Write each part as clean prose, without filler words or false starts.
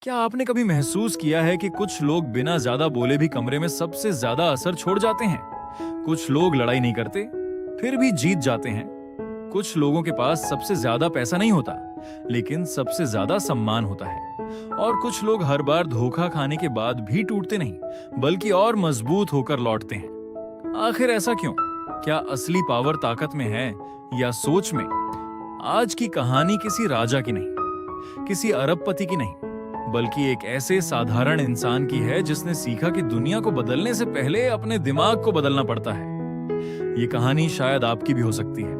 क्या आपने कभी महसूस किया है कि कुछ लोग बिना ज्यादा बोले भी कमरे में सबसे ज्यादा असर छोड़ जाते हैं? कुछ लोग लड़ाई नहीं करते, फिर भी जीत जाते हैं। कुछ लोगों के पास सबसे ज्यादा पैसा नहीं होता, लेकिन सबसे ज्यादा सम्मान होता है। और कुछ लोग हर बार धोखा खाने के बाद भी टूटते नहीं, बल्कि और मजबूत होकर लौटते हैं। आखिर ऐसा क्यों? क्या असली पावर ताकत में है या सोच में? आज की कहानी किसी राजा की नहीं, किसी अरबपति की नहीं, बल्कि एक ऐसे साधारण इंसान की है जिसने सीखा कि दुनिया को बदलने से पहले अपने दिमाग को बदलना पड़ता है। ये कहानी शायद आपकी भी हो सकती है,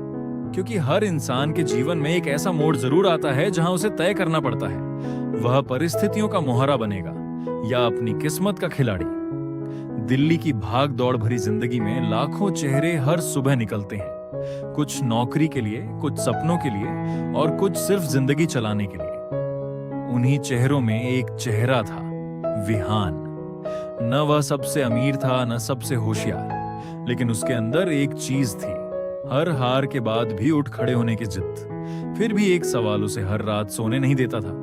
क्योंकि हर इंसान के जीवन में एक ऐसा मोड़ जरूर आता है जहां उसे तय करना पड़ता है, वह परिस्थितियों का मोहरा बनेगा या अपनी किस्मत का खिलाड़ी। दिल्ली की भाग दौड़ भरी जिंदगी में लाखों चेहरे हर सुबह निकलते हैं, कुछ नौकरी के लिए, कुछ सपनों के लिए और कुछ सिर्फ जिंदगी चलाने के लिए। उन्हीं चेहरों में एक चेहरा था, विहान। न वह सबसे अमीर था, न सबसे होशियार, लेकिन उसके अंदर एक चीज थी, हर हार के बाद भी उठ खड़े होने की जिद। फिर भी एक सवाल उसे हर रात सोने नहीं देता था।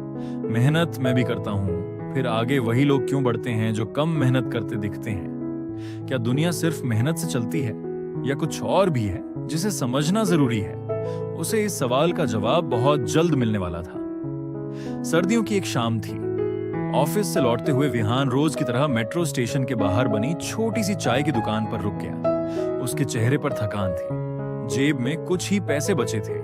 मेहनत मैं भी करता हूं, फिर आगे वही लोग क्यों बढ़ते हैं जो कम मेहनत करते दिखते हैं? क्या दुनिया सिर्फ मेहनत से चलती है या कुछ और भी है जिसे समझना जरूरी है? उसे इस सवाल का जवाब बहुत जल्द मिलने वाला था। सर्दियों की एक शाम थी। ऑफिस से लौटते हुए विहान रोज की तरह मेट्रो स्टेशन के बाहर बनी छोटी सी चाय की दुकान पर रुक गया। उसके चेहरे पर थकान थी, जेब में कुछ ही पैसे बचे थे,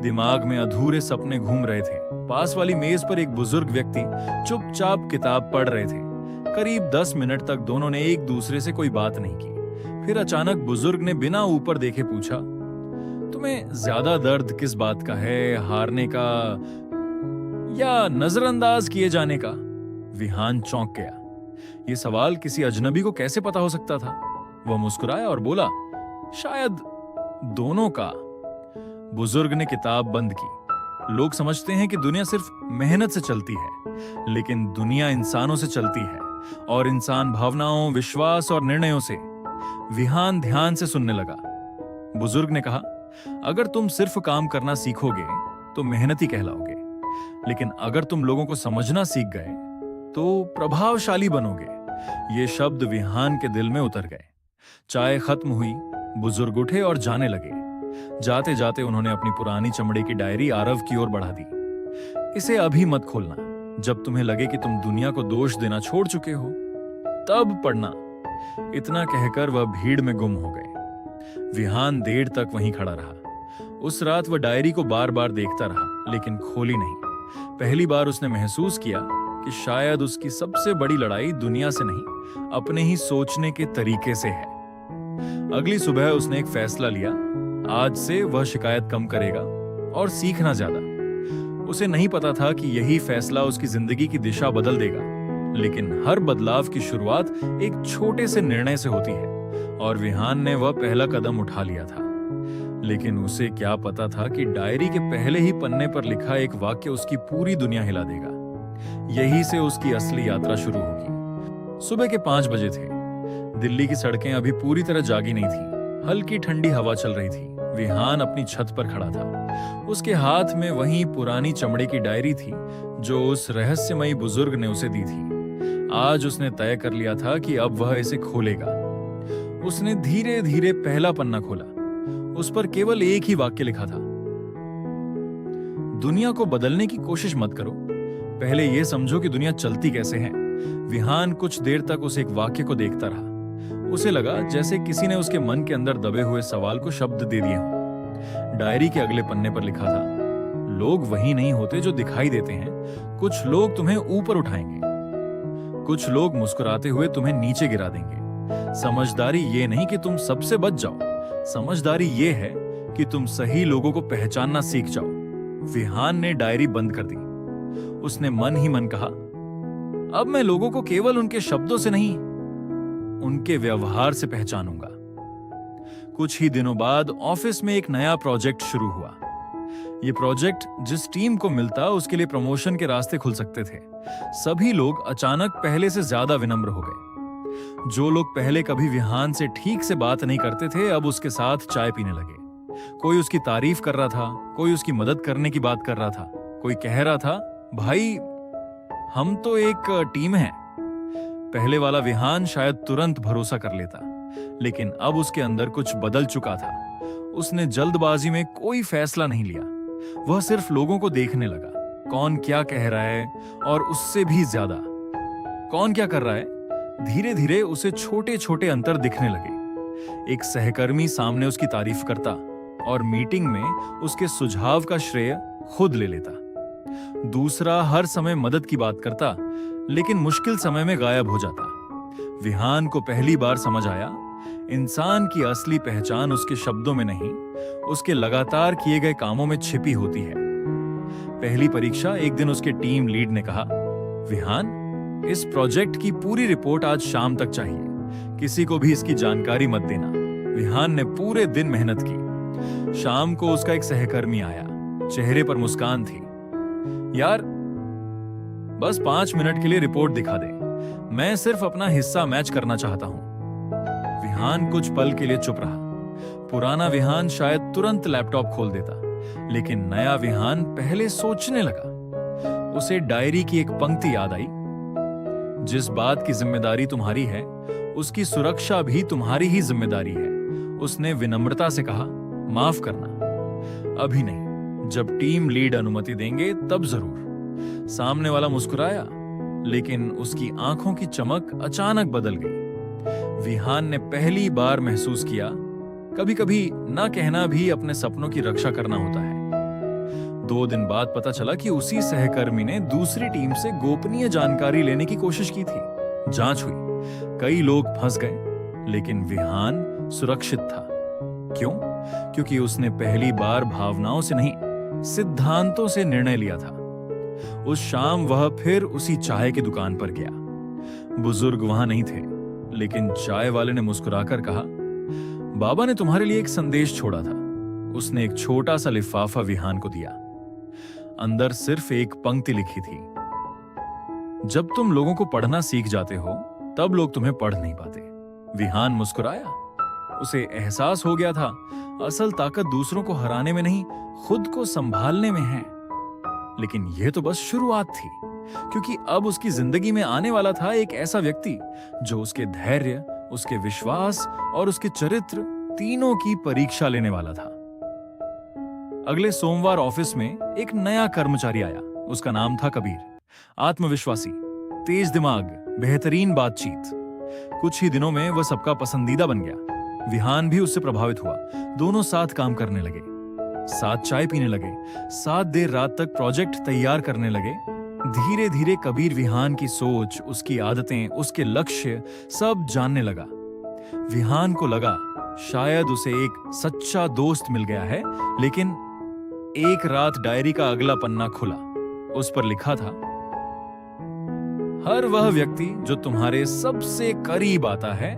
दिमाग में अधूरे सपने घूम रहे थे। पास वाली मेज पर एक बुजुर्ग व्यक्ति चुपचाप किताब पढ़ रहे थे। करीब 10 मिनट तक दोनों ने एक दूसरे से कोई बात नहीं की। फिर अचानक बुजुर्ग ने बिना ऊपर देखे पूछा, तुम्हें ज्यादा दर्द किस बात का है, हारने का या नजरअंदाज किए जाने का? विहान चौंक गया। यह सवाल किसी अजनबी को कैसे पता हो सकता था? वह मुस्कुराया और बोला, शायद दोनों का। बुजुर्ग ने किताब बंद की। लोग समझते हैं कि दुनिया सिर्फ मेहनत से चलती है, लेकिन दुनिया इंसानों से चलती है, और इंसान भावनाओं, विश्वास और निर्णयों से। विहान ध्यान से सुनने लगा। बुजुर्ग ने कहा, अगर तुम सिर्फ काम करना सीखोगे तो मेहनती कहलाओगे, लेकिन अगर तुम लोगों को समझना सीख गए तो प्रभावशाली बनोगे। ये शब्द विहान के दिल में उतर गए। चाय खत्म हुई, बुजुर्ग उठे और जाने लगे। जाते जाते उन्होंने अपनी पुरानी चमड़े की डायरी आरव की ओर बढ़ा दी। इसे अभी मत खोलना, जब तुम्हें लगे कि तुम दुनिया को दोष देना छोड़ चुके हो, तब पढ़ना। इतना कहकर वह भीड़ में गुम हो गए। विहान देर तक वहीं खड़ा रहा। उस रात वह डायरी को बार बार देखता रहा, लेकिन खोली नहीं। पहली बार उसने महसूस किया कि शायद उसकी सबसे बड़ी लड़ाई दुनिया से नहीं, अपने ही सोचने के तरीके से है। अगली सुबह उसने एक फैसला लिया, आज से वह शिकायत कम करेगा और सीखना ज्यादा। उसे नहीं पता था कि यही फैसला उसकी जिंदगी की दिशा बदल देगा, लेकिन हर बदलाव की शुरुआत एक छोटे से निर्णय से होती है, और विहान ने वह पहला कदम उठा लिया था। लेकिन उसे क्या पता था कि डायरी के पहले ही पन्ने पर लिखा एक वाक्य उसकी पूरी दुनिया हिला देगा। यही से उसकी असली यात्रा शुरू होगी। सुबह के 5 बजे थे। दिल्ली की सड़कें अभी पूरी तरह जागी नहीं थी। हल्की ठंडी हवा चल रही थी। विहान अपनी छत पर खड़ा था। उसके हाथ में वही पुरानी चमड़े की डायरी थी जो उस रहस्यमयी बुजुर्ग ने उसे दी थी। आज उसने तय कर लिया था कि अब वह इसे खोलेगा। उसने धीरे धीरे पहला पन्ना खोला। उस पर केवल एक ही वाक्य लिखा था, दुनिया को बदलने की कोशिश मत करो, पहले यह समझो कि दुनिया चलती कैसे है। विहान कुछ देर तक उस एक वाक्य को देखता रहा। उसे लगा जैसे किसी ने उसके मन के अंदर दबे हुए सवाल को शब्द दे दिए हों। डायरी के अगले पन्ने पर लिखा था, लोग वही नहीं होते जो दिखाई देते हैं। कुछ लोग तुम्हें ऊपर उठाएंगे, कुछ लोग मुस्कुराते हुए तुम्हें नीचे गिरा देंगे। समझदारी ये नहीं कि तुम सबसे बच जाओ, समझदारी ये है कि तुम सही लोगों को पहचानना सीख जाओ। विहान ने डायरी बंद कर दी। उसने मन ही मन कहा, अब मैं लोगों को केवल उनके शब्दों से नहीं, उनके व्यवहार से पहचानूंगा। कुछ ही दिनों बाद ऑफिस में एक नया प्रोजेक्ट शुरू हुआ। यह प्रोजेक्ट जिस टीम को मिलता उसके लिए प्रमोशन के रास्ते खुल सकते थे। सभी लोग अचानक पहले से ज्यादा विनम्र हो गए। जो लोग पहले कभी विहान से ठीक से बात नहीं करते थे, अब उसके साथ चाय पीने लगे। कोई उसकी तारीफ कर रहा था, कोई उसकी मदद करने की बात कर रहा था, कोई कह रहा था, भाई हम तो एक टीम हैं। पहले वाला विहान शायद तुरंत भरोसा कर लेता, लेकिन अब उसके अंदर कुछ बदल चुका था। उसने जल्दबाजी में कोई फैसला नहीं लिया। वह सिर्फ लोगों को देखने लगा, कौन क्या कह रहा है, और उससे भी ज्यादा कौन क्या कर रहा है। धीरे धीरे उसे छोटे छोटे अंतर दिखने लगे। एक सहकर्मी सामने उसकी तारीफ करता और मीटिंग में उसके सुझाव का श्रेय खुद ले लेता। दूसरा हर समय मदद की बात करता, लेकिन मुश्किल समय में गायब हो जाता। विहान को पहली बार समझ आया, इंसान की असली पहचान उसके शब्दों में नहीं, उसके लगातार किए गए कामों में छिपी होती है। पहली परीक्षा एक दिन उसके टीम लीड ने कहा, विहान, इस प्रोजेक्ट की पूरी रिपोर्ट आज शाम तक चाहिए। किसी को भी इसकी जानकारी मत देना। विहान ने पूरे दिन मेहनत की। शाम को उसका एक सहकर्मी आया, चेहरे पर मुस्कान थी। यार, बस 5 मिनट के लिए रिपोर्ट दिखा दे, मैं सिर्फ अपना हिस्सा मैच करना चाहता हूं। विहान कुछ पल के लिए चुप रहा। पुराना विहान शायद तुरंत लैपटॉप खोल देता, लेकिन नया विहान पहले सोचने लगा। उसे डायरी की एक पंक्ति याद आई, जिस बात की जिम्मेदारी तुम्हारी है, उसकी सुरक्षा भी तुम्हारी ही जिम्मेदारी है। उसने विनम्रता से कहा, माफ करना, अभी नहीं, जब टीम लीड अनुमति देंगे तब जरूर। सामने वाला मुस्कुराया, लेकिन उसकी आंखों की चमक अचानक बदल गई। विहान ने पहली बार महसूस किया, कभी-कभी ना कहना भी अपने सपनों की रक्षा करना होता है। 2 दिन बाद पता चला कि उसी सहकर्मी ने दूसरी टीम से गोपनीय जानकारी लेने की कोशिश की थी। जांच हुई, कई लोग फंस गए, लेकिन विहान सुरक्षित था। क्यों? क्योंकि उसने पहली बार भावनाओं से नहीं, सिद्धांतों से निर्णय लिया था। उस शाम वह फिर उसी चाय की दुकान पर गया। बुजुर्ग वहां नहीं थे, लेकिन चाय वाले ने मुस्कुराकर कहा, बाबा ने तुम्हारे लिए एक संदेश छोड़ा था। उसने एक छोटा सा लिफाफा विहान को दिया। अंदर सिर्फ एक पंक्ति लिखी थी, जब तुम लोगों को पढ़ना सीख जाते हो, तब लोग तुम्हें पढ़ नहीं पाते। विहान मुस्कुराया। उसे एहसास हो गया था, असल ताकत दूसरों को हराने में नहीं, खुद को संभालने में है। लेकिन यह तो बस शुरुआत थी, क्योंकि अब उसकी जिंदगी में आने वाला था एक ऐसा व्यक्ति जो उसके धैर्य, उसके विश्वास और उसके चरित्र तीनों की परीक्षा लेने वाला था। अगले सोमवार ऑफिस में एक नया कर्मचारी आया। उसका नाम था कबीर। आत्मविश्वासी, तेज दिमाग, बेहतरीन बातचीत। कुछ ही दिनों में वह सबका पसंदीदा बन गया। विहान भी उससे प्रभावित हुआ। दोनों साथ काम करने लगे, साथ चाय पीने लगे, साथ देर रात तक प्रोजेक्ट तैयार करने लगे। धीरे धीरे कबीर विहान की सोच, उसकी आदतें, उसके लक्ष्य सब जानने लगा। विहान को लगा शायद उसे एक सच्चा दोस्त मिल गया है। लेकिन एक रात डायरी का अगला पन्ना खुला। उस पर लिखा था, हर वह व्यक्ति जो तुम्हारे सबसे करीब आता है,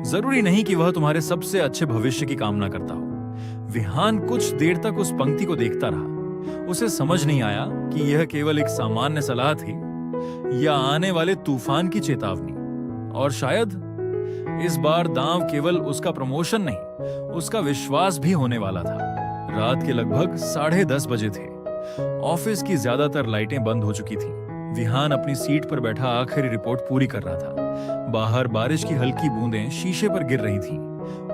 जरूरी नहीं कि वह तुम्हारे सबसे अच्छे भविष्य की कामना करता हो। विहान कुछ देर तक उस पंक्ति को देखता रहा। उसे समझ नहीं आया कि यह केवल एक सामान्य सलाह थी या आने वाले तूफान की चेतावनी। और शायद इस बार दांव केवल उसका प्रमोशन नहीं, उसका विश्वास भी होने वाला था। रात के लगभग 10:30 बजे थे। ऑफिस की ज्यादातर लाइटें बंद हो चुकी थी। विहान अपनी सीट पर बैठा आखिरी रिपोर्ट पूरी कर रहा था। बाहर बारिश की हल्की बूंदें शीशे पर गिर रही थीं।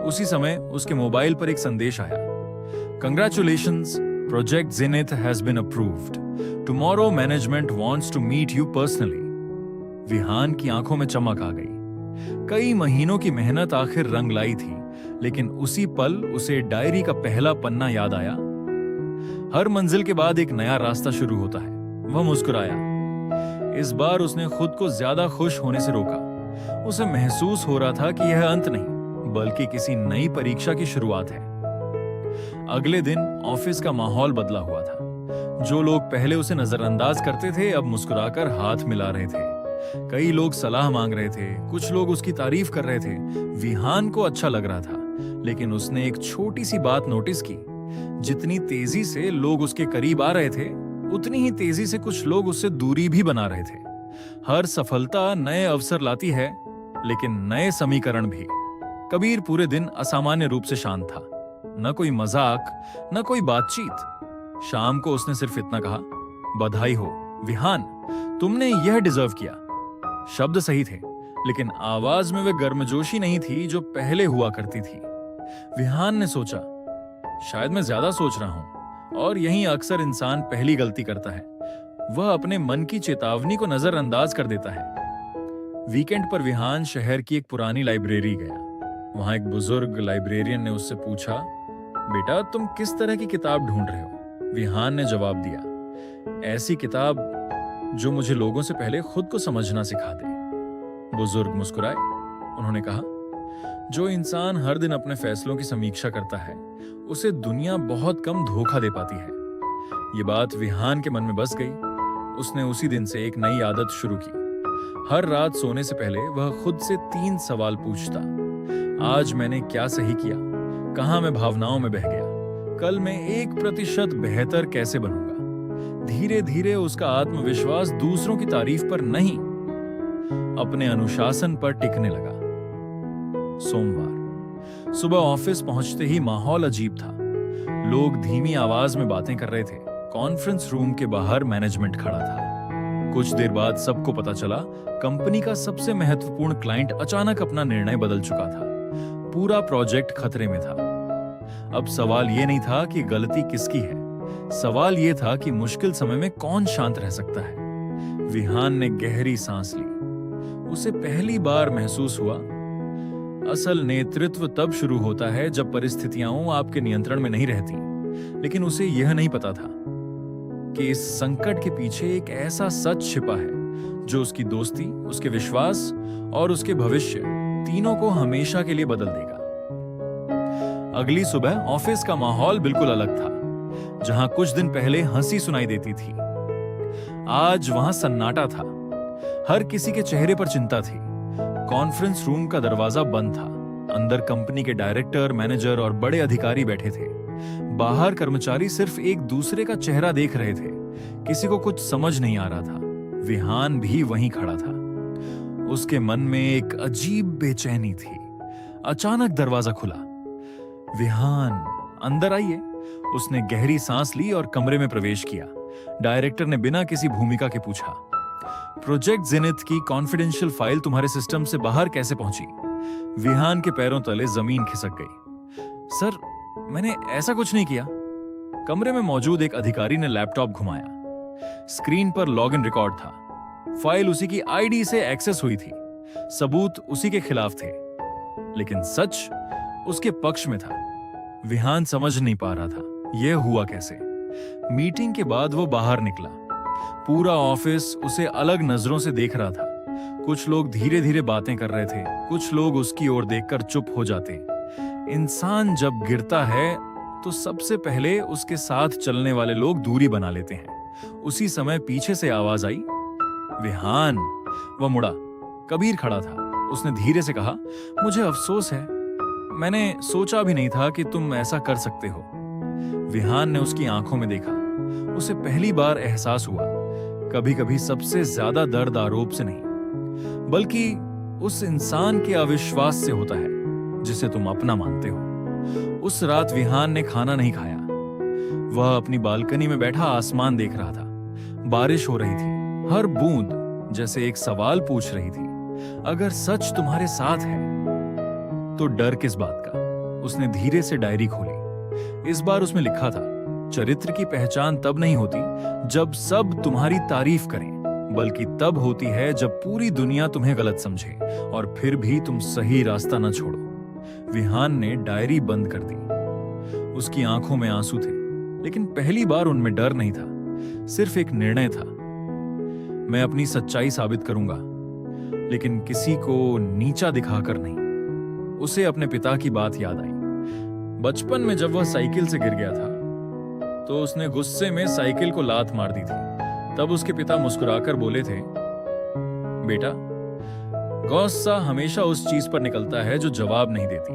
उसी समय उसके मोबाइल पर एक संदेश आया, congratulations, project Zenith has been approved. Tomorrow management wants to meet you personally. Vihaan की आंखों में चमक आ गई। कई महीनों की मेहनत आखिर रंग लाई थी। लेकिन उसी पल उसे डायरी का पहला पन्ना याद आया। हर मंजिल के बाद एक नया रास्ता शुरू होता है। वह मुस्कुराया। इस बार उसने खुद को ज्यादा खुश होने से रोका। उसे महसूस हो रहा था कि यह अंत नहीं, बल्कि किसी नई परीक्षा की शुरुआत है। अगले दिन ऑफिस का माहौल बदला हुआ था। जो लोग पहले उसे नजरअंदाज करते थे, अब मुस्कुराकर हाथ मिला रहे थे। कई लोग सलाह मांग रहे थे, कुछ लोग उसकी तारीफ कर रहे थे। विहान को अच्छा लग रहा था, लेकिन उसने एक छोटी सी बात नोटिस की। जितनी तेजी से लोग उसके करीब आ रहे थे, उतनी ही तेजी से कुछ लोग उससे दूरी भी बना रहे थे। हर सफलता नए अवसर लाती है, लेकिन नए समीकरण भी। कबीर पूरे दिन असामान्य रूप से शांत था। न कोई मजाक, न कोई बातचीत। शाम को उसने सिर्फ इतना कहा, बधाई हो विहान, तुमने यह डिजर्व किया। शब्द सही थे, लेकिन आवाज में वे गर्मजोशी नहीं थी जो पहले हुआ करती थी। विहान ने सोचा, शायद मैं ज्यादा सोच रहा हूं, और यही अक्सर इंसान पहली गलती करता है। वह अपने मन की चेतावनी को नजरअंदाज कर देता है। वीकेंड पर विहान शहर की एक पुरानी लाइब्रेरी गया। वहां एक बुजुर्ग लाइब्रेरियन ने उससे पूछा, बेटा तुम किस तरह की किताब ढूंढ रहे हो? विहान ने जवाब दिया, ऐसी किताब जो मुझे लोगों से पहले खुद को समझना सिखा दे। बुजुर्ग मुस्कुराए। उन्होंने कहा, जो इंसान हर दिन अपने फैसलों की समीक्षा करता है, उसे दुनिया बहुत कम धोखा दे पाती है। ये बात विहान के मन में बस गई। उसने उसी दिन से एक नई आदत शुरू की। हर रात सोने से पहले वह खुद से 3 सवाल पूछता। आज मैंने क्या सही किया? कहां मैं भावनाओं में बह गया? कल मैं 1% बेहतर कैसे बनूंगा? धीरे धीरे उसका आत्मविश्वास दूसरों की तारीफ पर नहीं, अपने अनुशासन पर टिकने लगा। सोमवार सुबह ऑफिस पहुंचते ही माहौल अजीब था। लोग धीमी आवाज में बातें कर रहे थे। कॉन्फ्रेंस रूम के बाहर मैनेजमेंट खड़ा था। कुछ देर बाद सबको पता चला, कंपनी का सबसे महत्वपूर्ण क्लाइंट अचानक अपना निर्णय बदल चुका था। पूरा प्रोजेक्ट खतरे में था। अब सवाल यह नहीं था कि गलती किसकी है, सवाल यह था कि मुश्किल समय में कौन शांत रह सकता है। विहान ने गहरी सांस ली। उसे पहली बार महसूस हुआ, असल नेतृत्व तब शुरू होता है जब परिस्थितियां आपके नियंत्रण में नहीं रहती। लेकिन उसे यह नहीं पता था कि इस संकट के पीछे एक ऐसा सच छिपा है जो उसकी दोस्ती, उसके विश्वास और उसके भविष्य तीनों को हमेशा के लिए बदल देगा। अगली सुबह ऑफिस का माहौल बिल्कुल अलग था। जहां कुछ दिन पहले हंसी सुनाई देती थी, आज वहां सन्नाटा था। हर किसी के चेहरे पर चिंता थी। कॉन्फ्रेंस रूम का दरवाजा बंद था। अंदर कंपनी के डायरेक्टर, मैनेजर और बड़े अधिकारी बैठे थे। बाहर कर्मचारी सिर्फ एक दूसरे का चेहरा देख रहे थे। किसी को कुछ समझ नहीं आ रहा था। विहान भी वहीं खड़ा था। उसके मन में एक अजीब बेचैनी थी। अचानक दरवाजा खुला। विहान, अंदर आइए। उसने गहरी सांस ली और कमरे में प्रवेश किया। डायरेक्टर ने बिना किसी भूमिका के पूछा, प्रोजेक्ट जेनिथ की कॉन्फिडेंशियल फाइल तुम्हारे सिस्टम से बाहर कैसे पहुंची? विहान के पैरों तले जमीन खिसक गई। सर, मैंने ऐसा कुछ नहीं किया। कमरे में मौजूद एक अधिकारी ने लैपटॉप घुमाया। स्क्रीन पर लॉगिन रिकॉर्ड था। फाइल उसी की आईडी से एक्सेस हुई थी। सबूत उसी के खिलाफ थे, लेकिन सच उसके पक्ष में था। विहान समझ नहीं पा रहा था यह हुआ कैसे। मीटिंग के बाद वो बाहर निकला। पूरा ऑफिस उसे अलग नजरों से देख रहा था। कुछ लोग धीरे धीरे बातें कर रहे थे, कुछ लोग उसकी ओर देखकर चुप हो जाते। इंसान जब गिरता है तो सबसे पहले उसके साथ चलने वाले लोग दूरी बना लेते हैं। उसी समय पीछे से आवाज आई, विहान। वह मुड़ा। कबीर खड़ा था। उसने धीरे से कहा, मुझे अफसोस है, मैंने सोचा भी नहीं था कि तुम ऐसा कर सकते हो। विहान ने उसकी आंखों में देखा। उसे पहली बार एहसास हुआ, कभी कभी सबसे ज्यादा दर्द आरोप से नहीं, बल्कि उस इंसान के अविश्वास से होता है जिसे तुम अपना मानते हो। उस रात विहान ने खाना नहीं खाया। वह अपनी बालकनी में बैठा आसमान देख रहा था। बारिश हो रही थी। हर बूंद जैसे एक सवाल पूछ रही थी, अगर सच तुम्हारे साथ है तो डर किस बात का? उसने धीरे से डायरी खोली। इस बार उसमें लिखा था, चरित्र की पहचान तब नहीं होती जब सब तुम्हारी तारीफ करें, बल्कि तब होती है जब पूरी दुनिया तुम्हें गलत समझे और फिर भी तुम सही रास्ता न छोड़ो। विहान ने डायरी बंद कर दी। उसकी आंखों में आंसू थे, लेकिन पहली बार उनमें डर नहीं था, सिर्फ एक निर्णय था। मैं अपनी सच्चाई साबित करूंगा, लेकिन किसी को नीचा दिखाकर नहीं। उसे अपने पिता की बात याद आई। बचपन में जब वह साइकिल से गिर गया था तो उसने गुस्से में साइकिल को लात मार दी थी। तब उसके पिता मुस्कुराकर बोले थे, बेटा, गुस्सा हमेशा उस चीज पर निकलता है जो जवाब नहीं देती।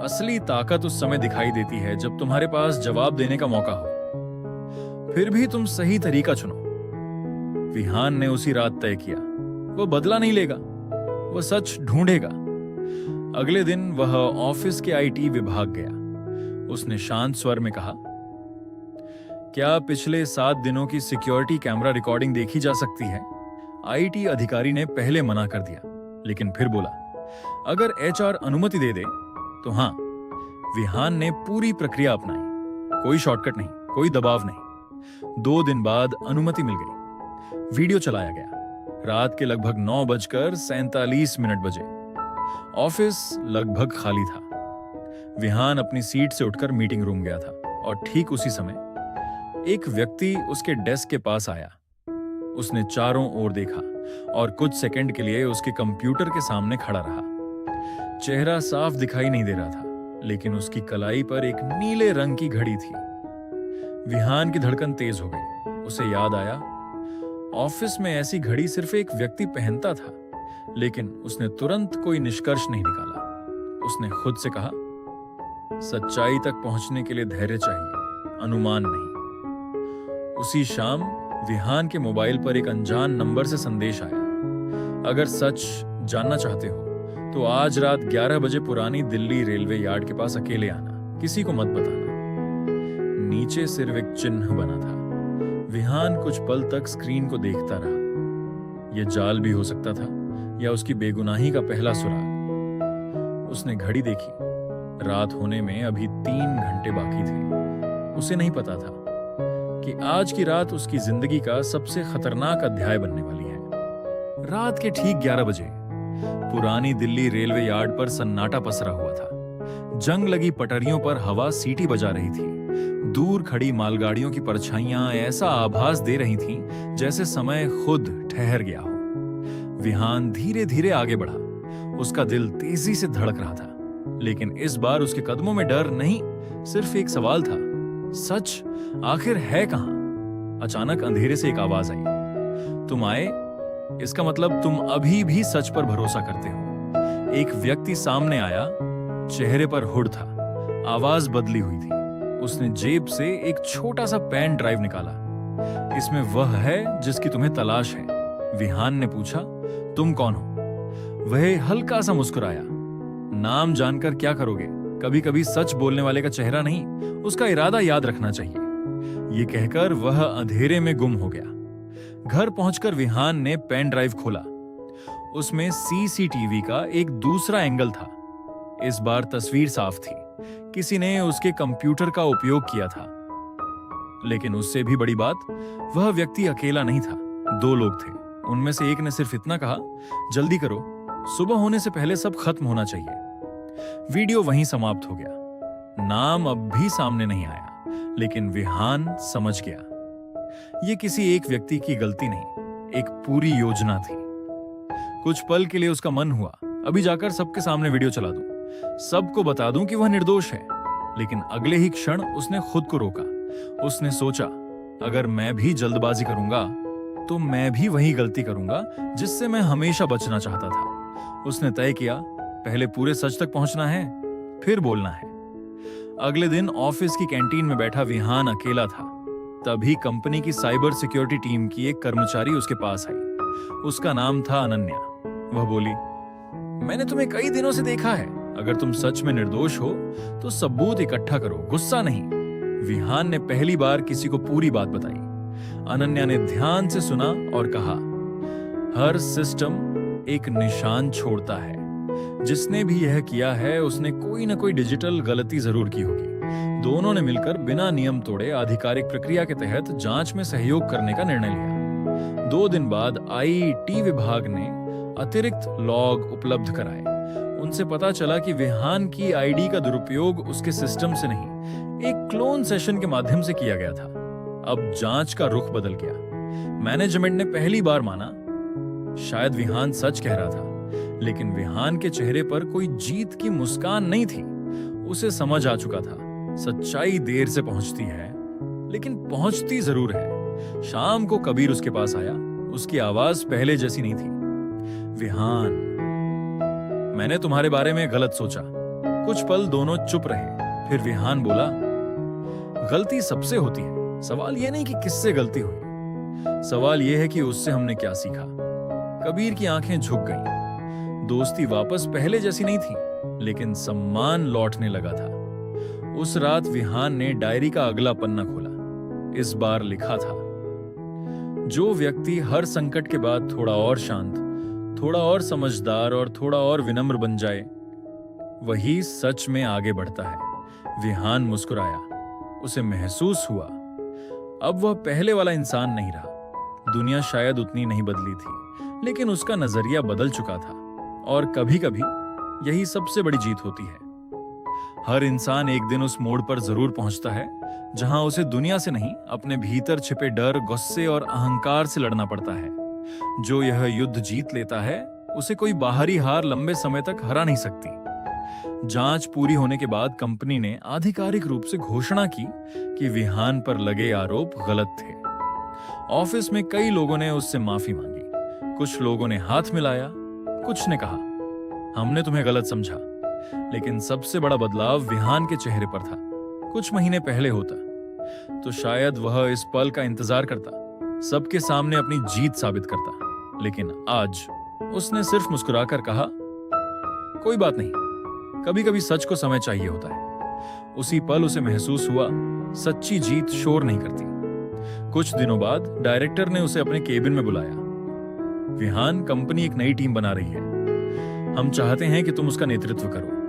असली ताकत उस समय दिखाई देती है जब तुम्हारे पास जवाब देने का मौका हो। फिर भी तुम सही तरीका चुनो। विहान ने उसी रात तय किया, वह बदला नहीं लेगा, वह सच ढूंढेगा। अगले दिन वह ऑफिस के आईटी विभाग गया। उसने शांत स्वर में कहा, क्या पिछले 7 दिनों की सिक्योरिटी कैमरा रिकॉर्डिंग देखी जा सकती है? आईटी अधिकारी ने पहले मना कर दिया, लेकिन फिर बोला, अगर एचआर अनुमति दे दे तो हाँ। विहान ने पूरी प्रक्रिया अपनाई, कोई शॉर्टकट नहीं, कोई दबाव नहीं। 2 दिन बाद अनुमति मिल गई। वीडियो चलाया गया। रात के लगभग 9:47 बजे। ऑफिस लगभग खाली था। विहान अपनी सीट से उठकर मीटिंग रूम गया था और ठीक उसी समय एक व्यक्ति उसके डेस्क के पास आया। उसने चारों ओर देखा और कुछ सेकंड के लिए उसके कंप्यूटर के सामने खड़ा रहा। चेहरा साफ दिखाई नहीं दे रहा था, लेकिन उसकी कलाई पर एक नीले रंग की घड़ी थी। विहान की धड़कन तेज हो गई। उसे याद आया, ऑफिस में ऐसी घड़ी सिर्फ एक व्यक्ति पहनता था, लेकिन उसने तुरंत कोई निष्कर्ष नहीं निकाला। उसने खुद से कहा, सच्चाई तक पहुंचने के लिए धैर्य चाहिए, अनुमान नहीं। उसी शाम विहान के मोबाइल पर एक अनजान नंबर से संदेश आया, अगर सच जानना चाहते हो तो आज रात 11 बजे पुरानी दिल्ली रेलवे यार्ड के पास अकेले आना, किसी को मत बताना। नीचे सिर्फ एक चिन्ह बना था। विहान कुछ पल तक स्क्रीन को देखता रहा। यह जाल भी हो सकता था या उसकी बेगुनाही का पहला सुराग। उसने घड़ी देखी। रात होने में अभी 3 घंटे बाकी थे। उसे नहीं पता था कि आज की रात उसकी जिंदगी का सबसे खतरनाक अध्याय बनने वाली है। रात के ठीक 11 बजे पुरानी दिल्ली रेलवे यार्ड पर सन्नाटा पसरा हुआ था। जंग लगी पटरियों पर हवा सीटी बजा रही थी। दूर खड़ी मालगाड़ियों की परछाइयां ऐसा आभास दे रही थीं जैसे समय खुद ठहर गया हो। विहान धीरे धीरे आगे बढ़ा। उसका दिल तेजी से धड़क रहा था, लेकिन इस बार उसके कदमों में डर नहीं, सिर्फ एक सवाल था, सच आखिर है कहां? अचानक अंधेरे से एक आवाज आई, तुम आए, इसका मतलब तुम अभी भी सच पर भरोसा करते हो। एक व्यक्ति सामने आया, चेहरे पर हुड था, आवाज बदली हुई थी। उसने जेब से एक छोटा सा पेन ड्राइव निकाला। इसमें वह है जिसकी तुम्हें तलाश है। विहान ने पूछा, तुम कौन हो? वह हल्का सा मुस्कुराया, नाम जानकर क्या करोगे? कभी कभी सच बोलने वाले का चेहरा नहीं, उसका इरादा याद रखना चाहिए। ये कहकर वह अंधेरे में गुम हो गया। घर पहुंचकर विहान ने पेन ड्राइव खोला। उसमें सीसीटीवी का एक दूसरा एंगल था। इस बार तस्वीर साफ थी। किसी ने उसके कंप्यूटर का उपयोग किया था। लेकिन उससे भी बड़ी बात, वह व्यक्ति अकेला नहीं था, 2 लोग थे। उनमें से एक ने सिर्फ इतना कहा, जल्दी करो, सुबह होने से पहले सब खत्म होना चाहिए। वीडियो वहीं समाप्त हो गया। नाम अब भी सामने नहीं आया, लेकिन विहान समझ गया, यह किसी एक व्यक्ति की गलती नहीं, एक पूरी योजना थी। कुछ पल के लिए उसका मन हुआ, अभी जाकर सबके सामने वीडियो चला दूं, सबको बता दूं कि वह निर्दोष है। लेकिन अगले ही क्षण उसने खुद को रोका। उसने सोचा, अगर मैं भी जल्दबाजी करूंगा तो मैं भी वही गलती करूंगा जिससे मैं हमेशा बचना चाहता था। उसने तय किया, पहले पूरे सच तक पहुंचना है, फिर बोलना है। अगले दिन ऑफिस की कैंटीन में बैठा विहान अकेला था। तभी कंपनी की साइबर सिक्योरिटी टीम की एक कर्मचारी उसके पास आई। उसका नाम था अनन्या। वह बोली, मैंने तुम्हें कई दिनों से देखा है। अगर तुम सच में निर्दोष हो तो सबूत इकट्ठा करो, गुस्सा नहीं। विहान ने पहली बार किसी को पूरी बात बताई। अनन्या ने ध्यान से सुना और कहा, हर सिस्टम एक निशान छोड़ता है। जिसने भी यह किया है उसने कोई ना कोई डिजिटल गलती जरूर की होगी। दोनों ने मिलकर बिना नियम तोड़े आधिकारिक प्रक्रिया के तहत जांच में सहयोग करने का निर्णय लिया। 2 दिन बाद आईटी विभाग ने अतिरिक्त लॉग उपलब्ध कराए। उनसे पता चला कि विहान की आईडी का दुरुपयोग उसके सिस्टम से नहीं, एक क्लोन सेशन के माध्यम से किया गया था। अब जांच का रुख बदल गया। मैनेजमेंट ने पहली बार माना, शायद विहान सच कह रहा था, लेकिन विहान के चेहरे पर कोई जीत की मुस्कान नहीं थी। उसे समझ आ चुका था, सच्चाई देर से पहुंचती है, लेकिन पहुंचती जरूर है। शाम को कबीर उसके पास आया। उसकी आवाज पहले जैसी नहीं थी। विहान, मैंने तुम्हारे बारे में गलत सोचा। कुछ पल दोनों चुप रहे। फिर विहान बोला, गलती सबसे होती है। सवाल यह नहीं कि किससे गलती हुई, सवाल यह है कि उससे हमने क्या सीखा। कबीर की आंखें झुक गईं। दोस्ती वापस पहले जैसी नहीं थी, लेकिन सम्मान लौटने लगा था। उस रात विहान ने डायरी का अगला पन्ना खोला। इस बार लिखा था, जो व्यक्ति हर संकट के बाद थोड़ा और शांत, थोड़ा और समझदार और थोड़ा और विनम्र बन जाए, वही सच में आगे बढ़ता है। विहान मुस्कुराया। उसे महसूस हुआ अब वह पहले वाला इंसान नहीं रहा। दुनिया शायद उतनी नहीं बदली थी, लेकिन उसका नजरिया बदल चुका था। और कभी-कभी यही सबसे बड़ी जीत होती है। हर इंसान एक दिन उस मोड़ पर जरूर पहुंचता है जहां उसे दुनिया से नहीं, अपने भीतर छिपे डर, गुस्से और अहंकार से लड़ना पड़ता है। जो यह युद्ध जीत लेता है, उसे कोई बाहरी हार लंबे समय तक हरा नहीं सकती। जांच पूरी होने के बाद कंपनी ने आधिकारिक रूप से घोषणा की कि विहान पर लगे आरोप गलत थे। ऑफिस में कई लोगों ने उससे माफी मांगी। कुछ लोगों ने हाथ मिलाया, कुछ ने कहा हमने तुम्हें गलत समझा। लेकिन सबसे बड़ा बदलाव विहान के चेहरे पर था। कुछ महीने पहले होता तो शायद वह इस पल का इंतजार करता, सबके सामने अपनी जीत साबित करता। लेकिन आज उसने सिर्फ मुस्कुराकर कहा, कोई बात नहीं, कभी कभी सच को समय चाहिए होता है। उसी पल उसे महसूस हुआ, सच्ची जीत शोर नहीं करती। कुछ दिनों बाद डायरेक्टर ने उसे अपने केबिन में बुलाया। विहान, कंपनी एक नई टीम बना रही है। हम चाहते हैं कि तुम उसका नेतृत्व करो।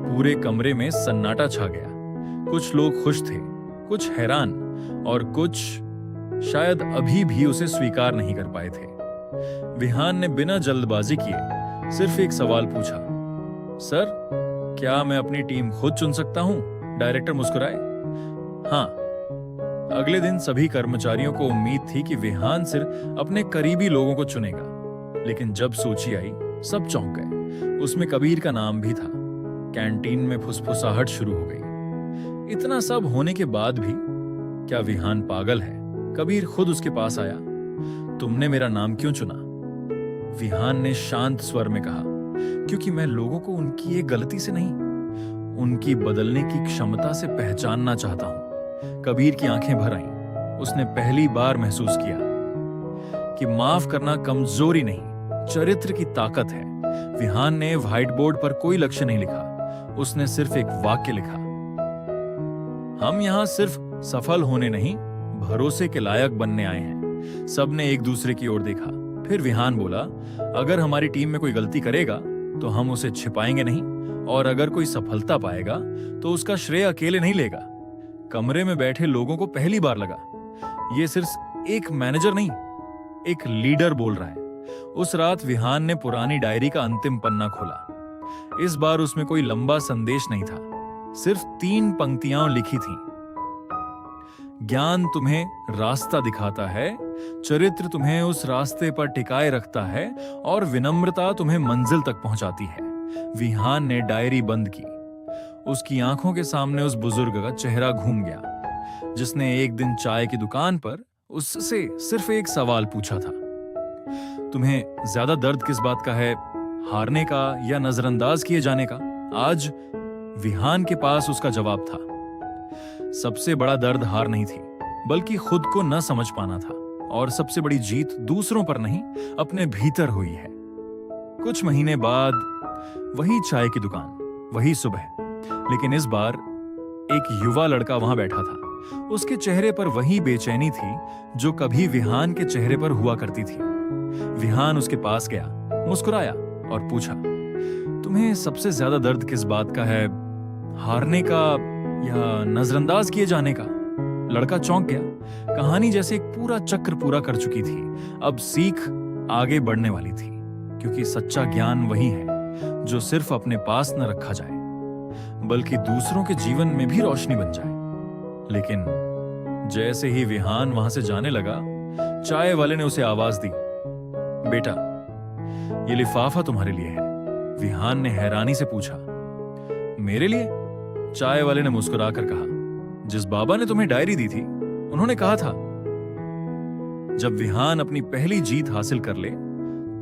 पूरे कमरे में सन्नाटा छा गया। कुछ लोग खुश थे, कुछ हैरान और कुछ शायद अभी भी उसे स्वीकार नहीं कर पाए थे। विहान ने बिना जल्दबाजी किए सिर्फ एक सवाल पूछा, सर, क्या मैं अपनी टीम खुद चुन सकता हूं? डायरेक्टर मुस्कुराए। हाँ। अगले दिन सभी कर्मचारियों को उम्मीद थी कि विहान सिर्फ अपने करीबी लोगों को चुनेगा। लेकिन जब सूची आई, सब चौंक गए। उसमें कबीर का नाम भी था। कैंटीन में फुसफुसाहट शुरू हो गई। इतना सब होने के बाद भी क्या विहान पागल है? कबीर खुद उसके पास आया। तुमने मेरा नाम क्यों चुना? विहान ने शांत स्वर में कहा, क्योंकि मैं लोगों को उनकी एक गलती से नहीं, उनकी बदलने की क्षमता से पहचानना चाहता हूं। कबीर की आंखें भर आईं। उसने पहली बार महसूस किया कि माफ करना कमजोरी नहीं, चरित्र की ताकत है। विहान ने व्हाइट बोर्ड पर कोई लक्ष्य नहीं लिखा। उसने सिर्फ एक वाक्य लिखा, हम यहां सिर्फ सफल होने नहीं, भरोसे के लायक बनने आए हैं। सबने एक दूसरे की ओर देखा। फिर विहान बोला, अगर हमारी टीम में कोई गलती करेगा तो हम उसे छिपाएंगे नहीं, और अगर कोई सफलता पाएगा तो उसका श्रेय अकेले नहीं लेगा। कमरे में बैठे लोगों को पहली बार लगा, यह सिर्फ एक मैनेजर नहीं, एक लीडर बोल रहा है। उस रात विहान ने पुरानी डायरी का अंतिम पन्ना खोला। इस बार उसमें कोई लंबा संदेश नहीं था, सिर्फ 3 पंक्तियां लिखी थीं। ज्ञान तुम्हें रास्ता दिखाता है, चरित्र तुम्हें उस रास्ते पर टिकाए रखता है, और विनम्रता तुम्हें मंजिल तक पहुंचाती है। विहान ने डायरी बंद की। उसकी आंखों के सामने उस बुजुर्ग का चेहरा घूम गया, जिसने एक दिन चाय की दुकान पर उससे सिर्फ एक सवाल पूछा था, तुम्हें ज्यादा दर्द किस बात का है, हारने का या नजरअंदाज किए जाने का? आज विहान के पास उसका जवाब था। सबसे बड़ा दर्द हार नहीं थी, बल्कि खुद को न समझ पाना था। और सबसे बड़ी जीत दूसरों पर नहीं, अपने भीतर हुई है। कुछ महीने बाद वही चाय की दुकान, वही सुबह, लेकिन इस बार एक युवा लड़का वहां बैठा था। उसके चेहरे पर वही बेचैनी थी जो कभी विहान के चेहरे पर हुआ करती थी। विहान उसके पास गया, मुस्कुराया और पूछा, तुम्हें सबसे ज्यादा दर्द किस बात का है, हारने का या नजरअंदाज किए जाने का? लड़का चौंक गया। कहानी जैसे एक पूरा चक्र पूरा कर चुकी थी। अब सीख आगे बढ़ने वाली थी, क्योंकि सच्चा ज्ञान वही है जो सिर्फ अपने पास न रखा जाए, बल्कि दूसरों के जीवन में भी रोशनी बन जाए। लेकिन जैसे ही विहान वहां से जाने लगा, चाय वाले ने उसे आवाज दी, बेटा, ये लिफाफा तुम्हारे लिए है। विहान ने हैरानी से पूछा, मेरे लिए? चाय वाले ने मुस्कुराकर कहा, जिस बाबा ने तुम्हें डायरी दी थी, उन्होंने कहा था जब विहान अपनी पहली जीत हासिल कर ले,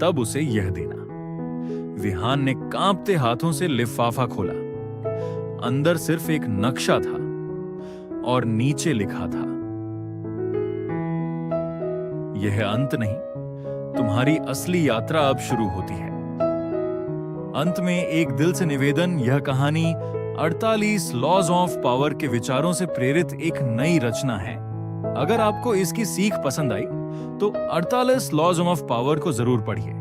तब उसे यह देना। विहान ने कांपते हाथों से लिफाफा खोला। अंदर सिर्फ एक नक्शा था और नीचे लिखा था, यह अंत नहीं, तुम्हारी असली यात्रा अब शुरू होती है। अंत में एक दिल से निवेदन, यह कहानी 48 लॉज ऑफ पावर के विचारों से प्रेरित एक नई रचना है। अगर आपको इसकी सीख पसंद आई तो 48 लॉज ऑफ पावर को जरूर पढ़िए।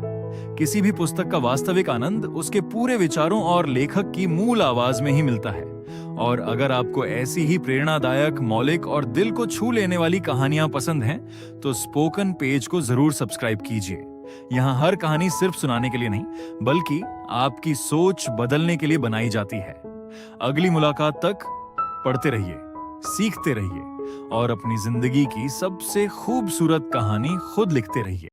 किसी भी पुस्तक का वास्तविक आनंद उसके पूरे विचारों और लेखक की मूल आवाज में ही मिलता है। और अगर आपको ऐसी ही प्रेरणादायक, मौलिक और दिल को छू लेने वाली कहानियां पसंद हैं, तो स्पोकन पेज को जरूर सब्सक्राइब कीजिए। यहाँ हर कहानी सिर्फ सुनाने के लिए नहीं, बल्कि आपकी सोच बदलने के लिए बनाई जाती है। अगली मुलाकात तक पढ़ते रहिए, सीखते रहिए और अपनी जिंदगी की सबसे खूबसूरत कहानी खुद लिखते रहिए।